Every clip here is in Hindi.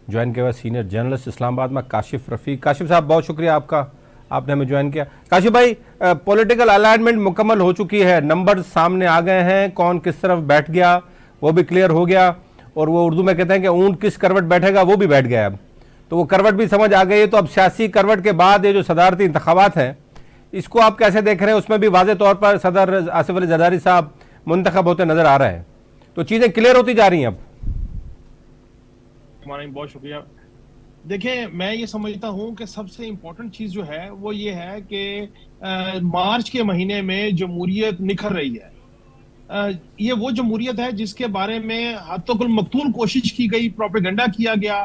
ज्वाइन किया हुआ सीनियर जर्नलिस्ट इस्लामाबाद में काशिफ रफ़ीक। काशिफ साहब बहुत शुक्रिया आपका, आपने हमें ज्वाइन किया। काशिफ भाई, पॉलिटिकल अलाइनमेंट मुकम्मल हो चुकी है, नंबर सामने आ गए हैं, कौन किस तरफ बैठ गया वो भी क्लियर हो गया, और वो उर्दू में कहते हैं कि ऊंट किस करवट बैठेगा वो भी बैठ गया अब, तो वो करवट भी समझ आ गई है। तो अब सियासी करवट के बाद ये जो सदारती इंतखाबात हैं इसको आप कैसे देख रहे हैं? उसमें भी वाज़े तौर पर सदर आसिफ अली जरदारी साहब मुंतखब होते नजर आ रहे हैं, तो चीज़ें क्लियर होती जा रही हैं अब। हमारा बहुत शुक्रिया। देखिए, मैं ये समझता हूँ कि सबसे इम्पोर्टेंट चीज जो है वो ये है कि मार्च के महीने में जमहूरियत निखर रही है। ये वो जमहूरियत है जिसके बारे में हत्तकुल मकतूल कोशिश की गई, प्रोपेगेंडा किया गया,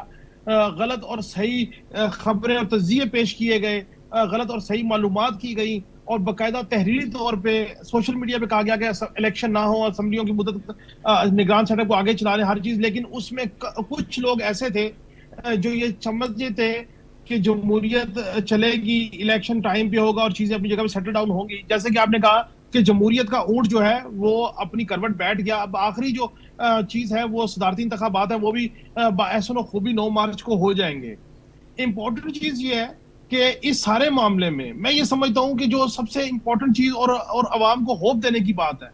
गलत और सही खबरें और तज्जिए पेश किए गए, गलत और सही मालूमात की गई, और बाकायदा तहरीरी तौर पे सोशल मीडिया पे कहा गया कि इलेक्शन ना हो, असम्बलियों की मुद्दत निगरान सेटअप को आगे चला रहे, हर चीज। लेकिन उसमें कुछ लोग ऐसे थे जो ये समझते थे कि जमहूरियत चलेगी, इलेक्शन टाइम पे होगा और चीजें अपनी जगह पे सेटल डाउन होंगी। जैसे कि आपने कहा कि जमहूरियत का ऊंट जो है वो अपनी करवट बैठ गया। अब आखिरी जो चीज है वो सदारती इंतखाबात है, वो भी ऐसा खूबी 9 मार्च को हो जाएंगे। इंपॉर्टेंट चीज ये है कि इस सारे मामले में मैं ये समझता हूं कि जो सबसे इंपॉर्टेंट चीज और अवाम को होप देने की बात है,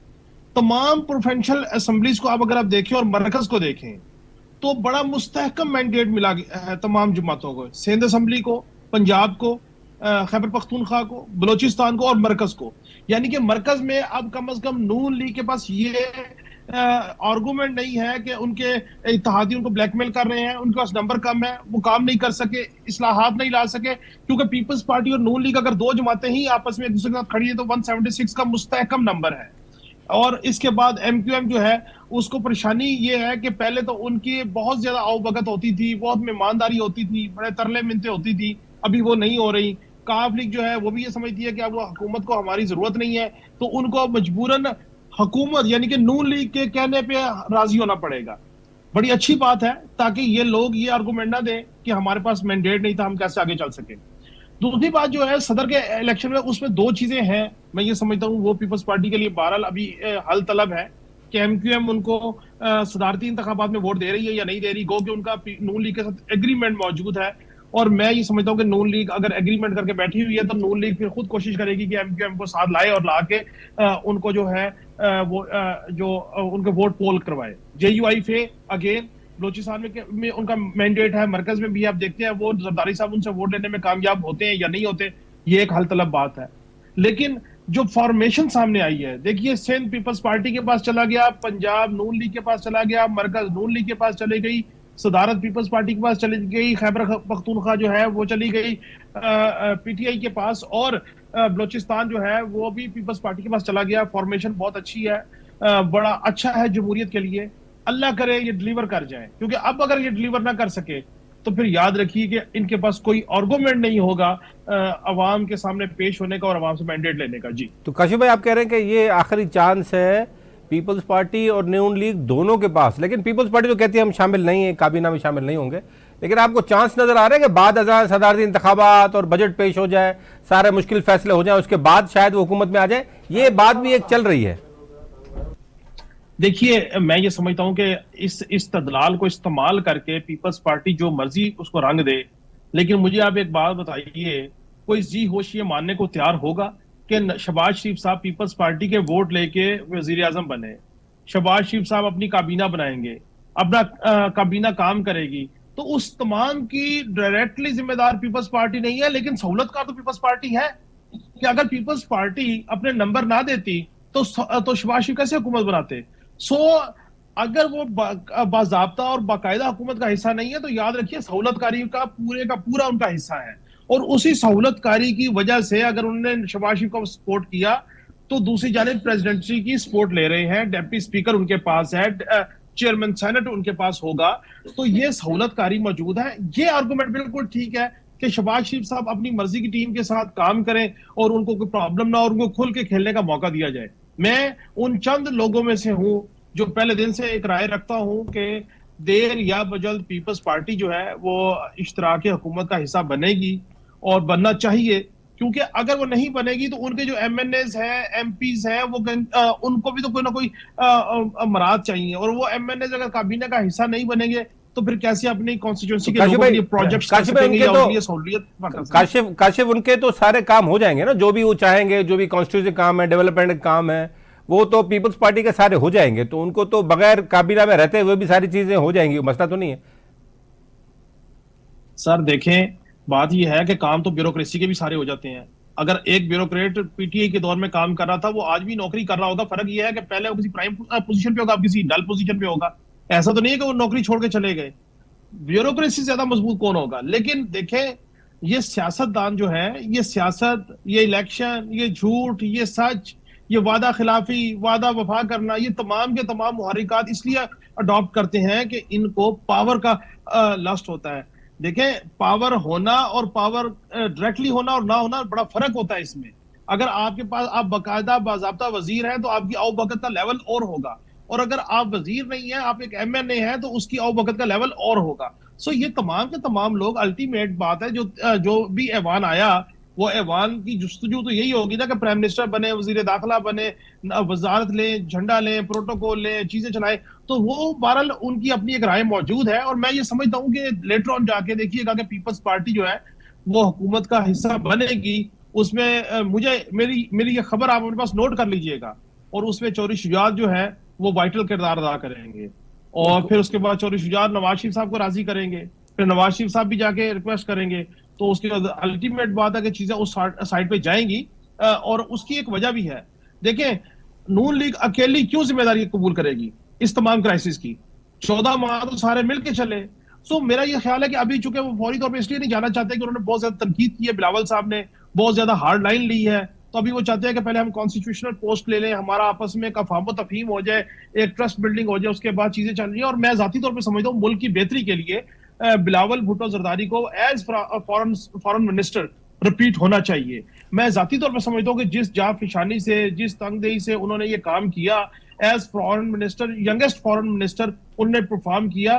तमाम प्रोविंशियल असेंबलीज को अब अगर आप देखें और मरकज को देखें तो बड़ा मुस्तहकम मैंडेट मिला है तमाम जमातों को, सिंध असेंबली को, पंजाब को, खैबर पख्तूनख्वा को, बलोचिस्तान को और मरकज को। यानी कि मरकज में अब कम से कम नून लीग के पास ये आर्गूमेंट नहीं है कि उनके इत्तेहादी उनको ब्लैकमेल कर रहे हैं, उनके पास नंबर कम है, वो काम नहीं कर सके, इस्लाहात नहीं ला सके। क्योंकि पीपल्स पार्टी और नून लीग अगर दो जमातें ही आपस में एक दूसरे के साथ खड़ी है तो 176 का मुस्तहकम नंबर है। और इसके बाद एमक्यूएम जो है उसको परेशानी ये है कि पहले तो उनकी बहुत ज्यादा आवभगत होती थी, बहुत मेहमानदारी होती थी, बड़े तरले मिन्नतें होती थी, अभी वो नहीं हो रही। काफ लीग जो है वो भी ये समझती है कि अब वो हुकूमत को हमारी जरूरत नहीं है, तो उनको मजबूरन हुकूमत यानी कि नून लीग के कहने पे राजी होना पड़ेगा। बड़ी अच्छी बात है, ताकि ये लोग ये आर्गूमेंट ना दें कि हमारे पास मैंडेट नहीं था, हम कैसे आगे चल सके। दूसरी बात जो है सदर के इलेक्शन में, उसमें दो चीजें हैं मैं ये समझता हूँ वो पीपल्स पार्टी के लिए बहरहाल अभी हल तलब है कि एमक्यूएम उनको सदारती इंतखाबात में वोट दे रही है या नहीं दे रही। गो कि उनका नून लीग के साथ एग्रीमेंट मौजूद है, और मैं ये समझता हूँ कि नून लीग अगर एग्रीमेंट करके बैठी हुई है तो नून लीग फिर खुद कोशिश करेगी कि एमक्यूएम को साथ लाए और ला के उनको जो है उनके वोट पोल करवाए। जेयूआई फे अगेन बलोचिस्तान में उनका मैंडेट है, मरकज में भी आप देखते हैं वो जरदारी साहब उनसे वोट लेने में कामयाब होते हैं या नहीं होते, ये एक हल तलब बात है। लेकिन जो फॉर्मेशन सामने आई है, देखिए सिंध पीपल्स पार्टी के पास चला गया, पंजाब नून लीग के पास चला गया, मरकज नून लीग के पास चली गई, सदारत पीपल्स पार्टी के पास चली गई, खैबर पख्तूनख्वा जो है वो चली गई पीटीआई के पास, और बलोचिस्तान जो है वो भी पीपल्स पार्टी के पास चला गया। फॉर्मेशन बहुत अच्छी है, बड़ा अच्छा है जमहूरियत के लिए। अल्लाह करे ये डिलीवर कर जाए, क्योंकि अब अगर ये डिलीवर ना कर सके तो फिर याद रखिए कि इनके पास कोई आर्गूमेंट नहीं होगा अवाम के सामने पेश होने का और अवाम से मैंडेट लेने का। जी तो काशिफ भाई, आप कह रहे हैं कि ये आखिरी चांस है पीपल्स पार्टी और नून लीग दोनों के पास, लेकिन पीपल्स पार्टी तो कहती है हम शामिल नहीं है, काबीना में शामिल नहीं होंगे, लेकिन आपको चांस नजर आ रहा है कि बाद अज़ां सदारती इंतखाबात और बजट पेश हो जाए, सारे मुश्किल फैसले हो जाए, उसके बाद शायद वो हुकूमत में आ जाए, ये बात भी एक चल रही है। देखिए, मैं ये समझता हूं कि इस इस्तदलाल को इस्तेमाल करके पीपल्स पार्टी जो मर्जी उसको रंग दे। लेकिन मुझे आप एक बात बताइए, कोई जी होश ये मानने को तैयार होगा कि शहबाज शरीफ साहब पीपल्स पार्टी के वोट लेके वजीर आजम बने, शहबाज शरीफ साहब अपनी काबीना बनाएंगे, अपना काबीना काम करेगी, तो उस तमाम की डायरेक्टली जिम्मेदार पीपल्स पार्टी नहीं है, लेकिन सहूलतकार तो पीपल्स पार्टी है। कि अगर पीपल्स पार्टी अपने नंबर ना देती तो शहबाज शरीफ कैसे हुकूमत बनाते? सो अगर वो बाजाब्ता और बाकायदा हुकूमत का हिस्सा नहीं है तो याद रखिए सहूलतकारी का पूरा उनका हिस्सा है। और उसी सहूलतकारी की वजह से अगर उन्होंने शहबाज शरीफ को सपोर्ट किया तो दूसरी जानिब प्रेसिडेंसी की सपोर्ट ले रहे हैं, डेप्टी स्पीकर उनके पास है, चेयरमैन सेनेट उनके पास होगा, तो ये सहूलतकारी मौजूद है। ये आर्गूमेंट बिल्कुल ठीक है कि शहबाज शरीफ साहब अपनी मर्जी की टीम के साथ काम करें और उनको कोई प्रॉब्लम ना और उनको खुल के खेलने का मौका दिया जाए। मैं उन चंद लोगों में से हूं जो पहले दिन से एक राय रखता हूं कि देर या बजल्द पीपल्स पार्टी जो है वो इश्तराकी हुकूमत का हिस्सा बनेगी और बनना चाहिए। क्योंकि अगर वो नहीं बनेगी तो उनके जो एमएनएस हैं, एमपीज हैं, वो उनको भी तो कोई ना कोई मराद चाहिए, और वो एमएनएस अगर काबीना का हिस्सा नहीं बनेंगे तो फिर कैसे अपनी कॉन्स्टिट्यूंसी के काशिफ लोगों के भाई, लिए प्रोजेक्ट्स कर काशिफ भाई सकेंगे उनके या तो उनके लिए सहूलियत कर सकेंगे? काशिफ उनके तो सारे काम हो जाएंगे ना, जो भी वो चाहेंगे, जो भी कॉन्स्टिट्यूंसी काम है, डेवलपमेंट के काम है, वो तो पीपल्स पार्टी के सारे हो जाएंगे, तो उनको तो बगैर काबीना में रहते हुए भी सारी चीजें हो जाएंगी, मसला तो नहीं है। सर देखें, बात यह है कि काम तो ब्यूरोक्रेसी के भी सारे हो जाते हैं। अगर एक ब्यूरोक्रेट पीटीआई के दौर में काम कर रहा था, वो आज भी नौकरी कर रहा होगा। फर्क यह है कि पहले वो किसी प्राइम पोजीशन पे होगा, अब किसी डल पोजीशन पे होगा। ऐसा तो नहीं है कि वो नौकरी छोड़ के चले गए। ब्यूरोक्रेसी से ज्यादा मजबूत कौन होगा? लेकिन देखें, ये सियासतदान जो है, ये सियासत, ये इलेक्शन, ये झूठ, ये सच, ये वादा खिलाफी, वादा वफा करना, ये तमाम के तमाम मुहर्रिकात इसलिए अडॉप्ट करते हैं कि इनको पावर का लस्ट होता है। देखें, पावर होना और पावर डायरेक्टली होना और ना होना बड़ा फर्क होता है इसमें। अगर आपके पास आप बाकायदा बाज़ाब्ता वजीर हैं तो आपकी आवभगत का लेवल और होगा, और अगर आप वजीर नहीं है, आप एक एमएनए हैं, तो उसकी आवभगत का लेवल और होगा। सो ये तमाम के तमाम लोग, अल्टीमेट बात है, जो भी ऐवान आया, वो ऐवान की जुस्तजू तो यही होगी ना कि प्राइम मिनिस्टर बने, वजीर दाखिला बने, वजारत लें, झंडा लें, प्रोटोकॉल लें, चीजें चलाएं। तो वो बहरहाल उनकी अपनी एक राय मौजूद है, और मैं ये समझता हूँ कि लेटर ऑन जाके देखिएगा कि पीपल्स पार्टी जो है वो हुकूमत का हिस्सा बनेगी। उसमें मेरी ये खबर आप अपने पास नोट कर लीजिएगा, और उसमें चौधरी शुजात जो है वो वाइटल किरदार अदा करेंगे। और फिर उसके बाद चौधरी शुजात नवाज शरीफ साहब को राजी करेंगे, फिर नवाज शरीफ साहब भी जाके रिक्वेस्ट करेंगे। तो उसके बाद अल्टीमेट बात है कि चीजें उस साइड पे जाएंगी। और उसकी एक वजह भी है। देखें, नून लीग अकेली क्यों जिम्मेदारी कबूल करेगी इस तमाम क्राइसिस की? 14 माह तो सारे मिलके चले। सो मेरा ये ख्याल है कि अभी चूंकि वो फौरी तौर पर इसलिए नहीं जाना चाहते कि उन्होंने बहुत ज्यादा तनकीद की है, बिलावल साहब ने बहुत ज्यादा हार्ड लाइन ली है, तो अभी वो चाहते हैं कि पहले हम कॉन्स्टिट्यूशनल पोस्ट ले लें, हमारा आपस में एक अफाम तफहीम हो जाए, एक ट्रस्ट बिल्डिंग हो जाए, उसके बाद चीजें चल रही है। और मैं जाती तौर पर समझता हूँ मुल्क की बेहतरी के लिए बिलावल भुट्टो जरदारी को एज फॉरेन मिनिस्टर रिपीट होना चाहिए। मैं जाती तौर पर समझता हूँ कि जिस जाफिशानी से, जिस तंगदेही से उन्होंने ये काम किया as foreign minister, youngest foreign minister उन्होंने परफॉर्म किया,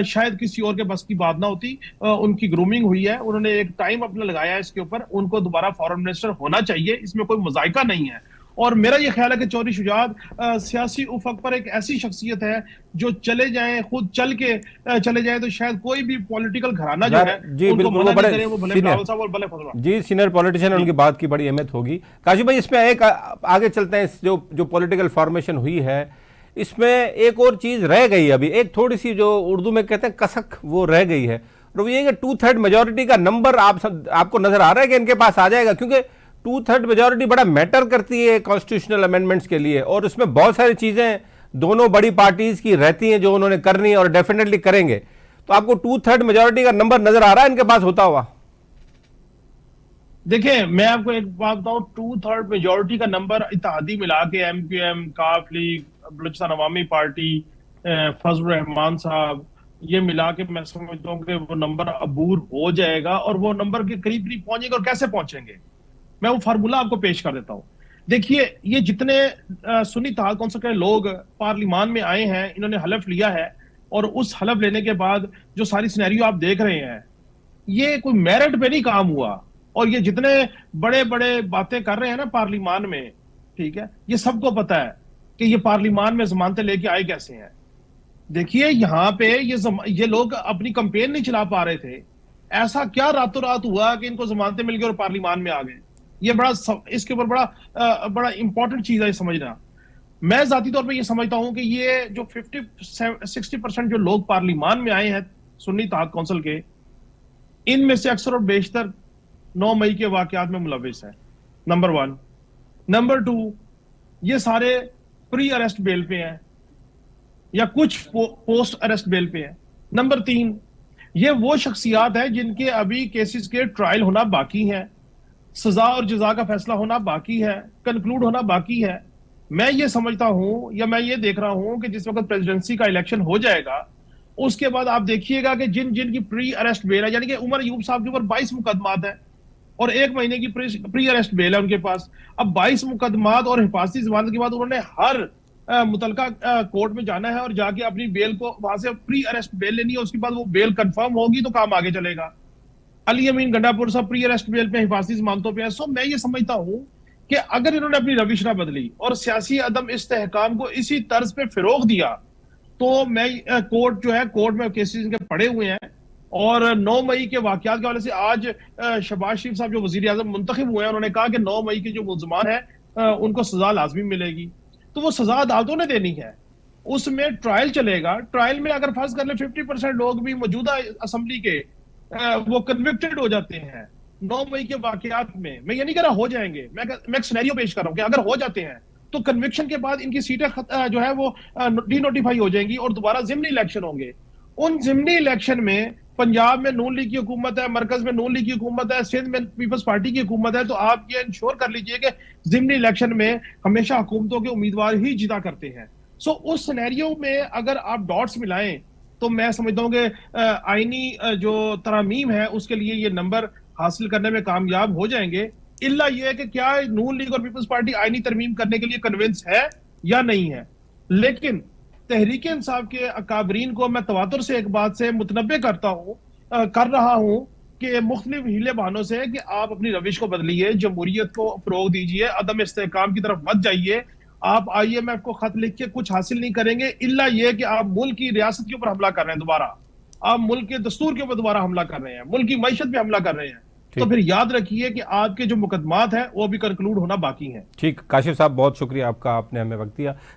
शायद किसी और के बस की बात ना होती। उनकी ग्रूमिंग हुई है, उन्होंने एक टाइम अपना लगाया है इसके ऊपर, उनको दोबारा फॉरेन मिनिस्टर होना चाहिए, इसमें कोई मजायका नहीं है। और मेरा ये ख्याल है कि चौधरी शुजात सियासी उफक पर एक ऐसी शख्सियत है जो चले जाएं, खुद चल के चले जाएं, तो शायद कोई भी पॉलिटिकल घराना जो है जी उनको बिल्कुल, मना वो नहीं बड़े करे, वो भले सीनियर, बिलावल साहब और भले फजल साहब। जी सीनियर पॉलिटिशियन, उनकी बात की बड़ी अहमियत होगी। काशिफ भाई, इसमें एक आगे चलते हैं, इस जो पॉलिटिकल फॉर्मेशन हुई है, इसमें एक और चीज रह गई अभी, एक थोड़ी सी जो उर्दू में कहते हैं कसक, वो रह गई है। और वो ये कि 2/3 मेजोरिटी का नंबर आपको नजर आ रहा है कि इनके पास आ जाएगा? क्योंकि 2/3 मेजोरिटी बड़ा मैटर करती है कॉन्स्टिट्यूशनल अमेंडमेंट्स के लिए, और उसमें बहुत सारी चीजें दोनों बड़ी पार्टीज की रहती हैं जो उन्होंने करनी है और डेफिनेटली करेंगे। तो आपको 2/3 मेजोरिटी का नंबर नजर आ रहा है इनके पास होता हुआ? देखिए, मैं आपको एक बात बताऊं, 2/3 मेजोरिटी का नंबर इत्तेहादी मिला के, एमक्यूएम, काफ लीग, बलूचिस्तान अवामी पार्टी, फजल रहमान साहब, ये मिला के मैं समझता हूँ कि वो नंबर अबूर हो जाएगा, और वो नंबर के करीब करीब पहुंचेंगे। और कैसे पहुंचेंगे, मैं वो फार्मूला आपको पेश कर देता हूँ। देखिए, ये जितने सुन्नी इत्तेहाद कौंसिल के लोग पार्लियामान में आए हैं, इन्होंने हलफ लिया है, और उस हलफ लेने के बाद जो सारी सिनेरियो आप देख रहे हैं, ये कोई मेरिट पे नहीं काम हुआ। और ये जितने बड़े बड़े बातें कर रहे हैं ना पार्लियामान में, ठीक है, ये सबको पता है कि ये पार्लियामान में जमानतें लेके आए कैसे हैं। देखिए, यहाँ पे ये लोग अपनी कंपेन नहीं चला पा रहे थे, ऐसा क्या रातों रात हुआ कि इनको जमानतें मिल गई और पार्लियामान में आ गए? ये इसके ऊपर बड़ा इंपॉर्टेंट चीज है समझना। मैं जाती तौर पे ये समझता हूं कि ये जो 50-60% जो लोग पार्लियामान में आए हैं सुन्नी इत्तेहाद कौंसिल के, इनमें से अक्सर और बेशतर 9 मई के वाकयात में मुलविस है, नंबर 1। नंबर 2, ये सारे प्री अरेस्ट बेल पे हैं या कुछ पोस्ट अरेस्ट बेल पे हैं। नंबर 3, ये वो शख्सियात हैं जिनके अभी केसेस के ट्रायल होना बाकी है, सजा और जजा का फैसला होना बाकी है, कंक्लूड होना बाकी है। मैं ये समझता हूं, या मैं ये देख रहा हूं कि जिस वक्त प्रेसिडेंसी का इलेक्शन हो जाएगा, उसके बाद आप देखिएगा कि जिन की प्री अरेस्ट बेल है, यानी कि उमर अयूब साहब के ऊपर 22 मुकदमात है और 1 महीने की प्री अरेस्ट बेल है उनके पास। अब 22 मुकदमात और हिफाजती जमानत के बाद उन्होंने हर मुतलका कोर्ट में जाना है और जाके अपनी बेल को वहां से प्री अरेस्ट बेल लेनी है। उसके बाद वो बेल कंफर्म होगी तो काम आगे चलेगा। अली अमीन गंडापुर साहब प्री अरेस्ट बेल पे, हिफाजती जमानतों पे है। सो मैं ये समझता हूं कि अगर इन्होंने अपनी रविश ना बदली और सियासी अदम इस्तेहकाम को इसी तर्ज पे फिरोग दिया, तो मैं कोर्ट जो है, कोर्ट में केसेस इनके पड़े हुए हैं, और 9 मई के वाकयात के हवाले से आज शहबाज शरीफ साहब जो वजीर आजम मुंतखब हुए हैं, उन्होंने कहा कि 9 मई के जो मुलजमान है उनको सजा लाजमी मिलेगी। तो वो सजा अदालतों ने देनी है, उसमें ट्रायल चलेगा। ट्रायल में अगर फर्ज कर ले 50% लोग भी मौजूदा असेंबली के वो कन्विक्टेड हो जाते हैं 9 मई के वाकयात में, मैं ये नहीं कह रहा हो जाएंगे, मैं एक सिनेरियो पेश कर रहा हूं कि अगर हो जाते हैं तो कन्विक्शन के बाद इनकी सीटें जो है वो डी नोटिफाई हो जाएंगी और दोबारा जिमनी इलेक्शन होंगे। उन जिमनी इलेक्शन में पंजाब में नून लीग की हुकूमत है, मरकज में नून लीग की हुकूमत है, सिंध में पीपल्स पार्टी की हुकूमत है, तो आप ये इंश्योर कर लीजिए कि जिमनी इलेक्शन में हमेशा हुकूमतों के उम्मीदवार ही जीता करते हैं। सो उस सिनेरियो में अगर आप डॉट्स मिलाएं तो मैं समझता हूं कि आईनी जो तरामीम है उसके लिए ये नंबर हासिल करने में कामयाब हो जाएंगे। इल्ला ये है कि क्या नून लीग और पीपल्स पार्टी आईनी तरमीम करने के लिए कन्विंस है या नहीं है। लेकिन तहरीक इंसाफ के अकाबरीन को मैं तवातुर से एक बात से मुतनब्बे कर रहा हूं कि मुख्तलिफ हीले बहानों से कि आप अपनी रविश को बदलिए, जमहूरियत को फरोग दीजिए, अदम इस्तेहकाम की तरफ मत जाइए। आप IMF को खत लिख के कुछ हासिल नहीं करेंगे, इल्ला ये कि आप मुल्क की रियासत के ऊपर हमला कर रहे हैं दोबारा, आप मुल्क के दस्तूर के ऊपर दोबारा हमला कर रहे हैं, मुल्क की मईशत पे हमला कर रहे हैं। तो ठीक फिर याद रखिए कि आपके जो मुकदमात हैं वो भी कंक्लूड होना बाकी हैं। ठीक, काशिफ साहब बहुत शुक्रिया आपका, आपने हमें वक्त दिया।